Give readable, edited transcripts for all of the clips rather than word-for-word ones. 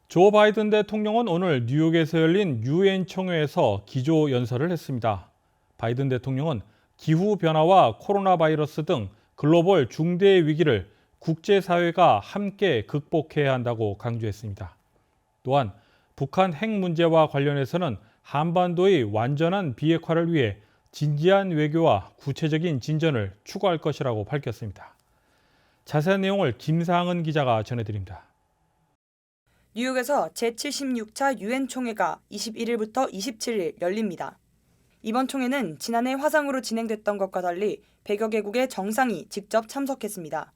조 바이든 대통령은 오늘 뉴욕에서 열린 유엔 총회에서 기조 연설을 했습니다. 바이든 대통령은 기후변화와 코로나 바이러스 등 글로벌 중대 위기를 국제사회가 함께 극복해야 한다고 강조했습니다. 또한 북한 핵 문제와 관련해서는 한반도의 완전한 비핵화를 위해 진지한 외교와 구체적인 진전을 추구할 것이라고 밝혔습니다. 자세한 내용을 김상은 기자가 전해드립니다. 뉴욕에서 제76차 유엔 총회가 21일부터 27일 열립니다. 이번 총회는 지난해 화상으로 진행됐던 것과 달리 100여 개국의 정상이 직접 참석했습니다.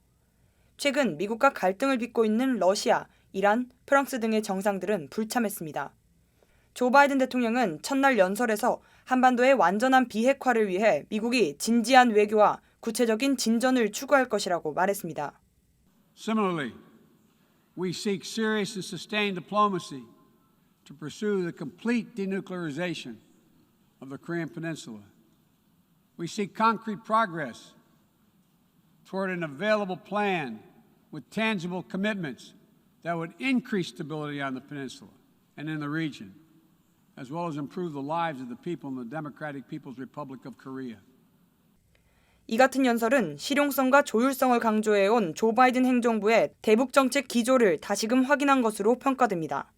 최근 미국과 갈등을 빚고 있는 러시아, 이란, 프랑스 등의 정상들은 불참했습니다. 조 바이든 대통령은 첫날 연설에서 한반도의 완전한 비핵화를 위해 미국이 진지한 외교와 구체적인 진전을 추구할 것이라고 말했습니다. Similarly, we seek serious and sustained diplomacy to pursue the complete denuclearization of the Korean Peninsula. We seek concrete progress toward an available plan with tangible commitments that would increase stability on the peninsula and in the region, as well as improve the lives of the people in the Democratic People's Republic of Korea. 이 같은 연설은 실용성과 조율성을 강조해온 조 바이든 행정부의 대북 정책 기조를 다시금 확인한 것으로 평가됩니다.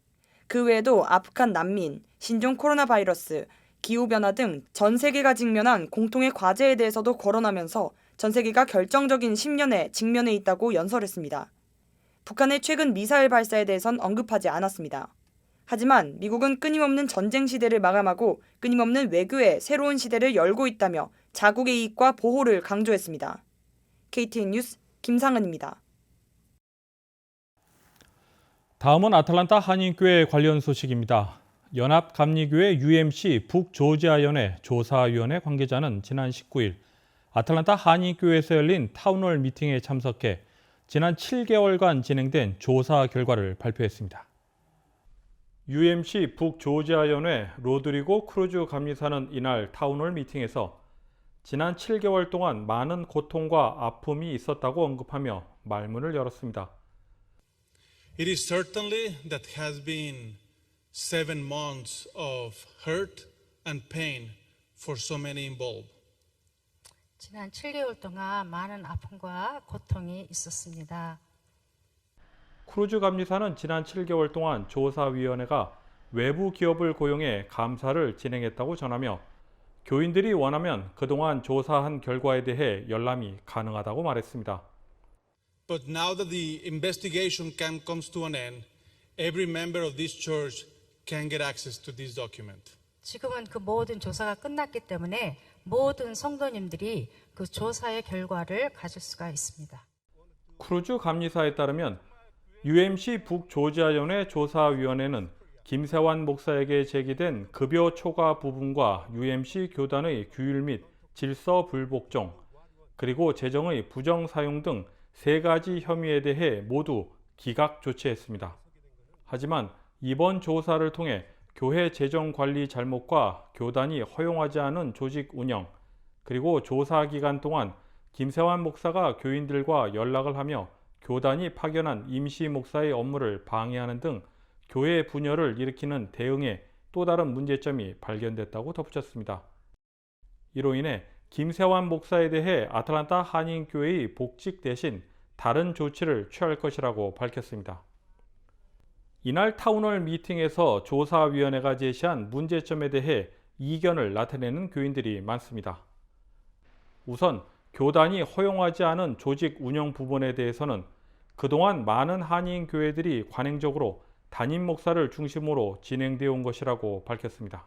그 외에도 아프간 난민, 신종 코로나 바이러스, 기후변화 등 전 세계가 직면한 공통의 과제에 대해서도 거론하면서 전 세계가 결정적인 10년에 직면해 있다고 연설했습니다. 북한의 최근 미사일 발사에 대해선 언급하지 않았습니다. 하지만 미국은 끊임없는 전쟁 시대를 마감하고 끊임없는 외교의 새로운 시대를 열고 있다며 자국의 이익과 보호를 강조했습니다. KTN 뉴스 김상은입니다. 다음은 아틀란타 한인교회 관련 소식입니다. 연합감리교회 UMC 북조지아연회 조사위원회 관계자는 지난 19일 아틀란타 한인교회에서 열린 타운홀 미팅에 참석해 지난 7개월간 진행된 조사 결과를 발표했습니다. UMC 북조지아연회 로드리고 크루즈 감리사는 이날 타운홀 미팅에서 지난 7개월 동안 많은 고통과 아픔이 있었다고 언급하며 말문을 열었습니다. It is certainly that has been 7 months of hurt and pain for so many involved. 지난 7개월 동안 많은 아픔과 고통이 있었습니다. 크루즈 감리사는 지난 7개월 동안 조사위원회가 외부 기업을 고용해 감사를 진행했다고 전하며 교인들이 원하면 그동안 조사한 결과에 대해 열람이 가능하다고 말했습니다. But now that the investigation comes to an end, every member of this church can get access to this document. 지금은 그 모든 조사가 끝났기 때문에 모든 성도님들이 그 조사의 결과를 가질 수가 있습니다. 크루즈 감리사에 따르면 UMC 북조지아연회 조사위원회는 김세환 목사에게 제기된 급여 초과 부분과 UMC 교단의 규율 및 질서 불복종, 그리고 재정의 부정 사용 등 3가지 혐의에 대해 모두 기각 조치했습니다. 하지만 이번 조사를 통해 교회 재정 관리 잘못과 교단이 허용하지 않은 조직 운영, 그리고 조사 기간 동안 김세환 목사가 교인들과 연락을 하며 교단이 파견한 임시 목사의 업무를 방해하는 등 교회 분열을 일으키는 대응에 또 다른 문제점이 발견됐다고 덧붙였습니다. 이로 인해 김세환 목사에 대해 아틀란타 한인교회의 복직 대신 다른 조치를 취할 것이라고 밝혔습니다. 이날 타운홀 미팅에서 조사위원회가 제시한 문제점에 대해 이견을 나타내는 교인들이 많습니다. 우선 교단이 허용하지 않은 조직 운영 부분에 대해서는 그동안 많은 한인 교회들이 관행적으로 담임 목사를 중심으로 진행되어 온 것이라고 밝혔습니다.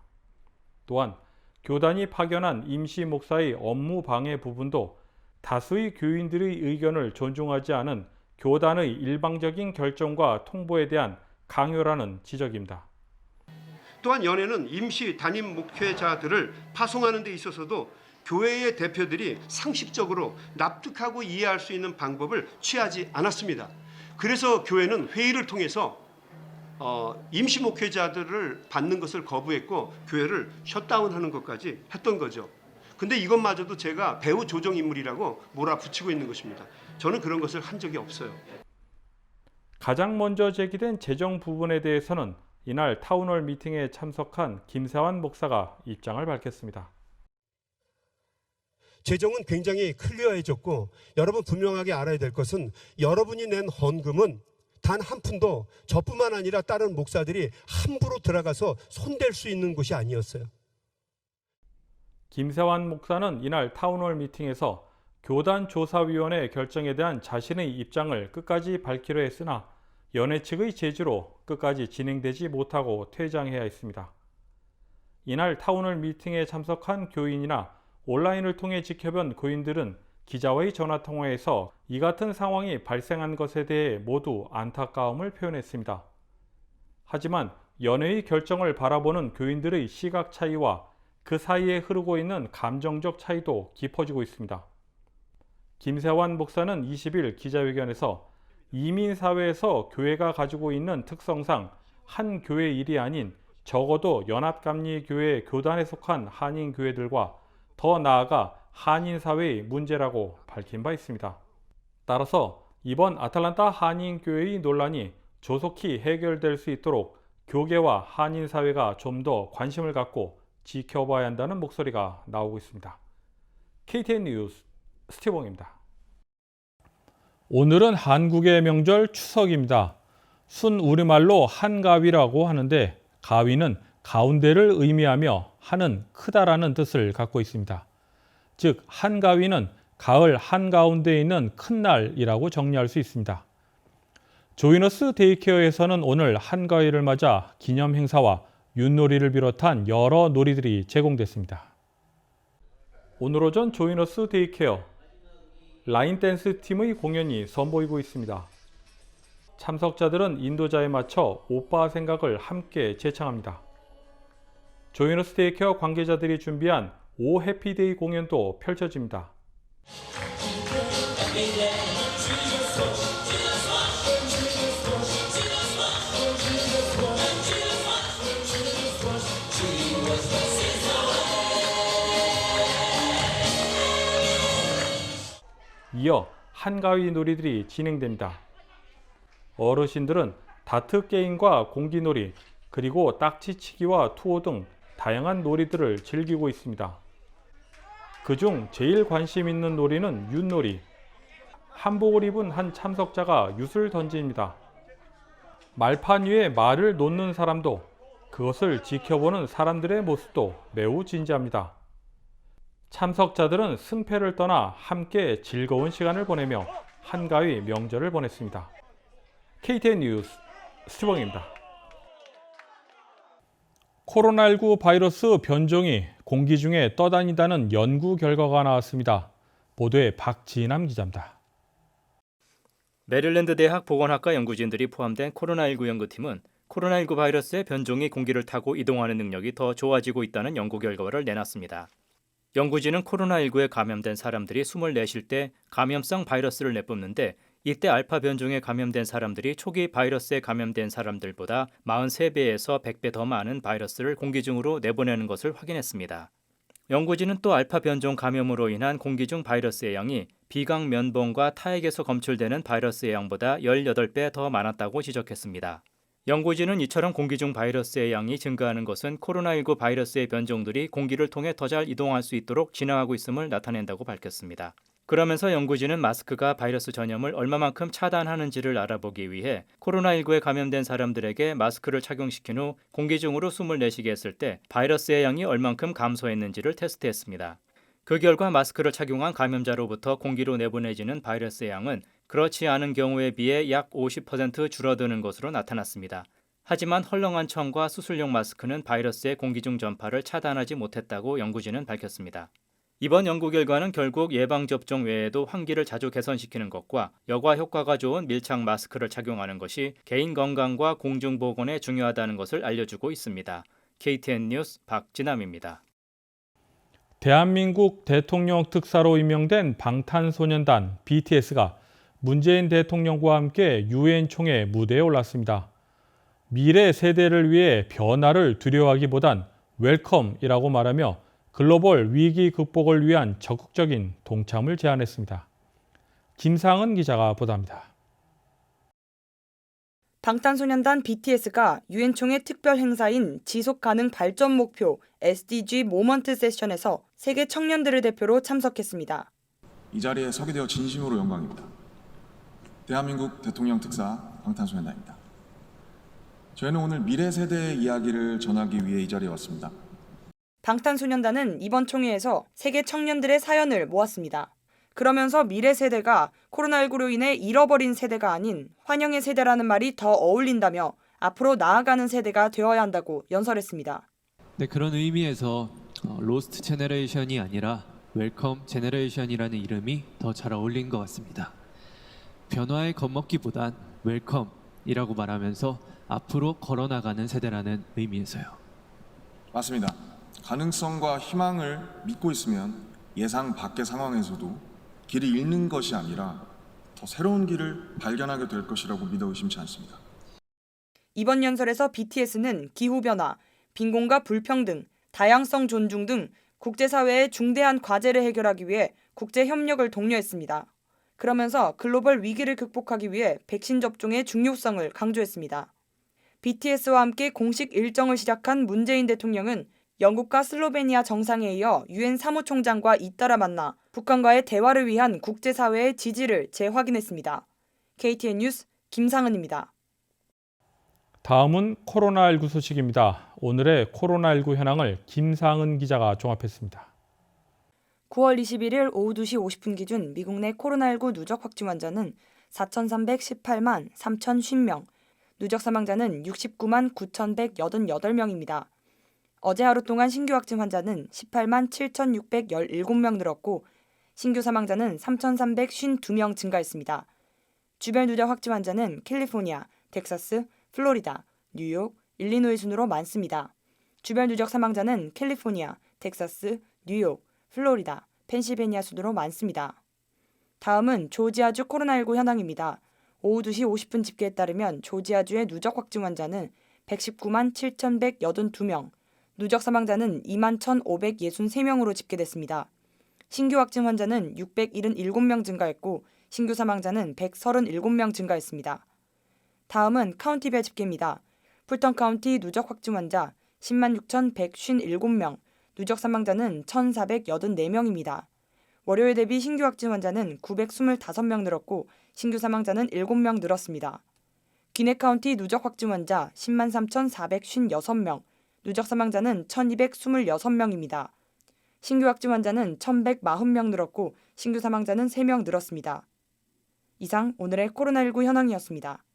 또한 교단이 파견한 임시 목사의 업무 방해 부분도 다수의 교인들의 의견을 존중하지 않은 교단의 일방적인 결정과 통보에 대한 강요라는 지적입니다. 또한 연회는 임시 담임 목회자들을 파송하는 데 있어서도 교회의 대표들이 상식적으로 납득하고 이해할 수 있는 방법을 취하지 않았습니다. 그래서 교회는 회의를 통해서 임시 목회자들을 받는 것을 거부했고 교회를 셧다운하는 것까지 했던 거죠. 근데 이것마저도 제가 배후 조정 인물이라고 몰아붙이고 있는 것입니다. 저는 그런 것을 한 적이 없어요. 가장 먼저 제기된 재정 부분에 대해서는 이날 타운홀 미팅에 참석한 김세환 목사가 입장을 밝혔습니다. 재정은 굉장히 클리어해졌고 여러분 분명하게 알아야 될 것은 여러분이 낸 헌금은 단 한 푼도 저뿐만 아니라 다른 목사들이 함부로 들어가서 손댈 수 있는 것이 아니었어요. 김세환 목사는 이날 타운홀 미팅에서 교단 조사위원회 결정에 대한 자신의 입장을 끝까지 밝기로 했으나 연회 측의 제지로 끝까지 진행되지 못하고 퇴장해야 했습니다. 이날 타운홀 미팅에 참석한 교인이나 온라인을 통해 지켜본 교인들은 기자와의 전화통화에서 이 같은 상황이 발생한 것에 대해 모두 안타까움을 표현했습니다. 하지만 연회의 결정을 바라보는 교인들의 시각 차이와 그 사이에 흐르고 있는 감정적 차이도 깊어지고 있습니다. 김세환 목사는 20일 기자회견에서 이민사회에서 교회가 가지고 있는 특성상 한 교회 일이 아닌 적어도 연합감리교회 교단에 속한 한인교회들과 더 나아가 한인사회의 문제라고 밝힌 바 있습니다. 따라서 이번 아틀란타 한인교회의 논란이 조속히 해결될 수 있도록 교계와 한인사회가 좀 더 관심을 갖고 지켜봐야 한다는 목소리가 나오고 있습니다. KTN 뉴스 스티븐입니다. 오늘은 한국의 명절 추석입니다. 순 우리말로 한가위라고 하는데 가위는 가운데를 의미하며 한은 크다라는 뜻을 갖고 있습니다. 즉 한가위는 가을 한가운데에 있는 큰 날이라고 정리할 수 있습니다. 조이너스 데이케어에서는 오늘 한가위를 맞아 기념 행사와 윷놀이를 비롯한 여러 놀이들이 제공됐습니다. 오늘 오전 조이너스 데이케어 라인 댄스 팀의 공연이 선보이고 있습니다. 참석자들은 인도자에 맞춰 오빠 생각을 함께 재창합니다. 조이너스 데이케어 관계자들이 준비한 오 해피데이 공연도 펼쳐집니다. 이어 한가위 놀이들이 진행됩니다. 어르신들은 다트 게임과 공기놀이, 그리고 딱지치기와 투호 등 다양한 놀이들을 즐기고 있습니다. 그중 제일 관심 있는 놀이는 윷놀이. 한복을 입은 한 참석자가 윷을 던집니다. 말판 위에 말을 놓는 사람도, 그것을 지켜보는 사람들의 모습도 매우 진지합니다. 참석자들은 승패를 떠나 함께 즐거운 시간을 보내며 한가위 명절을 보냈습니다. KTN 뉴스 스티븐입니다. 코로나19 바이러스 변종이 공기 중에 떠다닌다는 연구 결과가 나왔습니다. 보도에 박지남 기자입니다. 메릴랜드 대학 보건학과 연구진들이 포함된 코로나19 연구팀은 코로나19 바이러스의 변종이 공기를 타고 이동하는 능력이 더 좋아지고 있다는 연구 결과를 내놨습니다. 연구진은 코로나19에 감염된 사람들이 숨을 내쉴 때 감염성 바이러스를 내뿜는데 이때 알파 변종에 감염된 사람들이 초기 바이러스에 감염된 사람들보다 43배에서 100배 더 많은 바이러스를 공기 중으로 내보내는 것을 확인했습니다. 연구진은 또 알파 변종 감염으로 인한 공기 중 바이러스의 양이 비강 면봉과 타액에서 검출되는 바이러스의 양보다 18배 더 많았다고 지적했습니다. 연구진은 이처럼 공기 중 바이러스의 양이 증가하는 것은 코로나19 바이러스의 변종들이 공기를 통해 더 잘 이동할 수 있도록 진화하고 있음을 나타낸다고 밝혔습니다. 그러면서 연구진은 마스크가 바이러스 전염을 얼마만큼 차단하는지를 알아보기 위해 코로나19에 감염된 사람들에게 마스크를 착용시킨 후 공기 중으로 숨을 내쉬게 했을 때 바이러스의 양이 얼만큼 감소했는지를 테스트했습니다. 그 결과 마스크를 착용한 감염자로부터 공기로 내보내지는 바이러스의 양은 그렇지 않은 경우에 비해 약 50% 줄어드는 것으로 나타났습니다. 하지만 헐렁한 청과 수술용 마스크는 바이러스의 공기 중 전파를 차단하지 못했다고 연구진은 밝혔습니다. 이번 연구 결과는 결국 예방접종 외에도 환기를 자주 개선시키는 것과 여과 효과가 좋은 밀착 마스크를 착용하는 것이 개인 건강과 공중보건에 중요하다는 것을 알려주고 있습니다. KTN 뉴스 박진남입니다. 대한민국 대통령 특사로 임명된 방탄소년단 BTS가 문재인 대통령과 함께 유엔 총회 무대에 올랐습니다. 미래 세대를 위해 변화를 두려워하기보단 웰컴이라고 말하며 글로벌 위기 극복을 위한 적극적인 동참을 제안했습니다. 김상은 기자가 보도합니다. 방탄소년단 BTS가 유엔 총회 특별 행사인 지속 가능 발전 목표 SDG 모먼트 세션에서 세계 청년들을 대표로 참석했습니다. 이 자리에 서게 되어 진심으로 영광입니다. 대한민국 대통령 특사 방탄소년단입니다. 저희는 오늘 미래 세대의 이야기를 전하기 위해 이 자리에 왔습니다. 방탄소년단은 이번 총회에서 세계 청년들의 사연을 모았습니다. 그러면서 미래 세대가 코로나19로 인해 잃어버린 세대가 아닌 환영의 세대라는 말이 더 어울린다며 앞으로 나아가는 세대가 되어야 한다고 연설했습니다. 네, 그런 의미에서 로스트 제너레이션이 아니라 웰컴 제너레이션이라는 이름이 더 잘 어울린 것 같습니다. 변화에 겁먹기보단 웰컴이라고 말하면서 앞으로 걸어나가는 세대라는 의미에서요. 맞습니다. 가능성과 희망을 믿고 있으면 예상 밖의 상황에서도 길을 잃는 것이 아니라 더 새로운 길을 발견하게 될 것이라고 믿어 의심치 않습니다. 이번 연설에서 BTS는 기후변화, 빈곤과 불평등, 다양성 존중 등 국제사회의 중대한 과제를 해결하기 위해 국제협력을 독려했습니다. 그러면서 글로벌 위기를 극복하기 위해 백신 접종의 중요성을 강조했습니다. BTS와 함께 공식 일정을 시작한 문재인 대통령은 영국과 슬로베니아 정상에 이어 유엔 사무총장과 잇따라 만나 북한과의 대화를 위한 국제사회의 지지를 재확인했습니다. KTN 뉴스 김상은입니다. 다음은 코로나19 소식입니다. 오늘의 코로나19 현황을 김상은 기자가 종합했습니다. 9월 21일 오후 2시 50분 기준 미국 내 코로나19 누적 확진 환자는 4,318만 3,050명, 누적 사망자는 69만 9,188명입니다. 어제 하루 동안 신규 확진 환자는 18만 7,617명 늘었고 신규 사망자는 3,352명 증가했습니다. 주별 누적 확진 환자는 캘리포니아, 텍사스, 플로리다, 뉴욕, 일리노이 순으로 많습니다. 주별 누적 사망자는 캘리포니아, 텍사스, 뉴욕, 플로리다, 펜실베니아 순으로 많습니다. 다음은 조지아주 코로나19 현황입니다. 오후 2시 50분 집계에 따르면 조지아주의 누적 확진 환자는 119만 7,182명, 누적 사망자는 2만 1,563명으로 집계됐습니다. 신규 확진 환자는 677명 증가했고 신규 사망자는 137명 증가했습니다. 다음은 카운티별 집계입니다. 풀턴 카운티 누적 확진 환자 10만 6,157명, 누적 사망자는 1,484명입니다. 월요일 대비 신규 확진 환자는 925명 늘었고 신규 사망자는 7명 늘었습니다. 기넷 카운티 누적 확진 환자 10만 3,456명, 누적 사망자는 1,226명입니다. 신규 확진 환자는 1,140명 늘었고 신규 사망자는 3명 늘었습니다. 이상 오늘의 코로나19 현황이었습니다.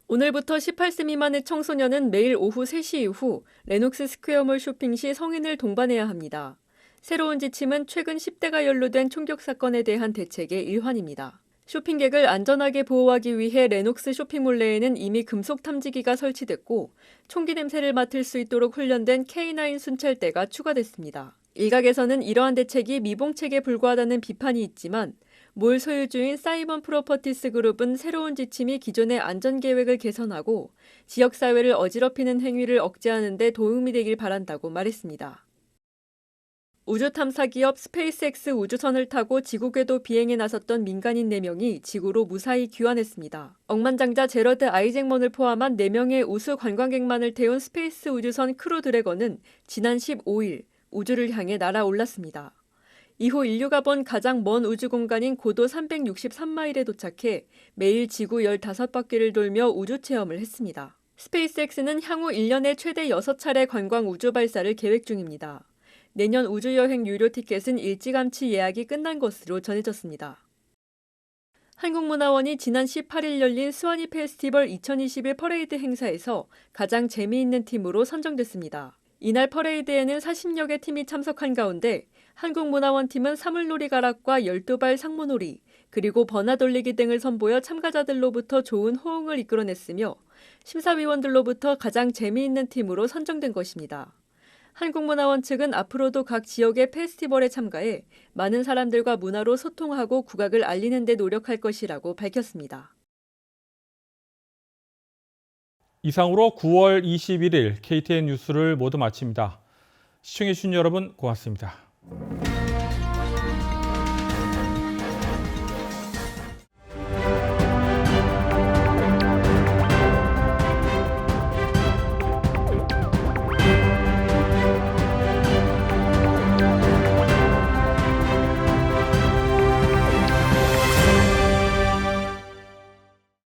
오늘부터 18세 미만의 청소년은 매일 오후 3시 이후 레녹스 스퀘어몰 쇼핑 시 성인을 동반해야 합니다. 새로운 지침은 최근 10대가 연루된 총격 사건에 대한 대책의 일환입니다. 쇼핑객을 안전하게 보호하기 위해 레녹스 쇼핑몰 내에는 이미 금속 탐지기가 설치됐고 총기 냄새를 맡을 수 있도록 훈련된 K9 순찰대가 추가됐습니다. 일각에서는 이러한 대책이 미봉책에 불과하다는 비판이 있지만 몰 소유주인 사이먼 프로퍼티스 그룹은 새로운 지침이 기존의 안전계획을 개선하고 지역사회를 어지럽히는 행위를 억제하는 데 도움이 되길 바란다고 말했습니다. 우주탐사 기업 스페이스X 우주선을 타고 지구 궤도 비행에 나섰던 민간인 4명이 지구로 무사히 귀환했습니다. 억만장자 제러드 아이잭먼을 포함한 4명의 우수 관광객만을 태운 스페이스 우주선 크루 드래건은 지난 15일 우주를 향해 날아올랐습니다. 이후 인류가 본 가장 먼 우주 공간인 고도 363마일에 도착해 매일 지구 15바퀴를 돌며 우주 체험을 했습니다. 스페이스X는 향후 1년에 최대 6차례 관광 우주 발사를 계획 중입니다. 내년 우주여행 유료 티켓은 일찌감치 예약이 끝난 것으로 전해졌습니다. 한국문화원이 지난 18일 열린 스와니 페스티벌 2021 퍼레이드 행사에서 가장 재미있는 팀으로 선정됐습니다. 이날 퍼레이드에는 40여 개 팀이 참석한 가운데 한국문화원 팀은 사물놀이 가락과 12발 상모놀이, 그리고 버나 돌리기 등을 선보여 참가자들로부터 좋은 호응을 이끌어냈으며 심사위원들로부터 가장 재미있는 팀으로 선정된 것입니다. 한국문화원 측은 앞으로도 각 지역의 페스티벌에 참가해 많은 사람들과 문화로 소통하고 국악을 알리는 데 노력할 것이라고 밝혔습니다. 이상으로 9월 21일 KTN 뉴스를 모두 마칩니다. 시청해주신 여러분 고맙습니다.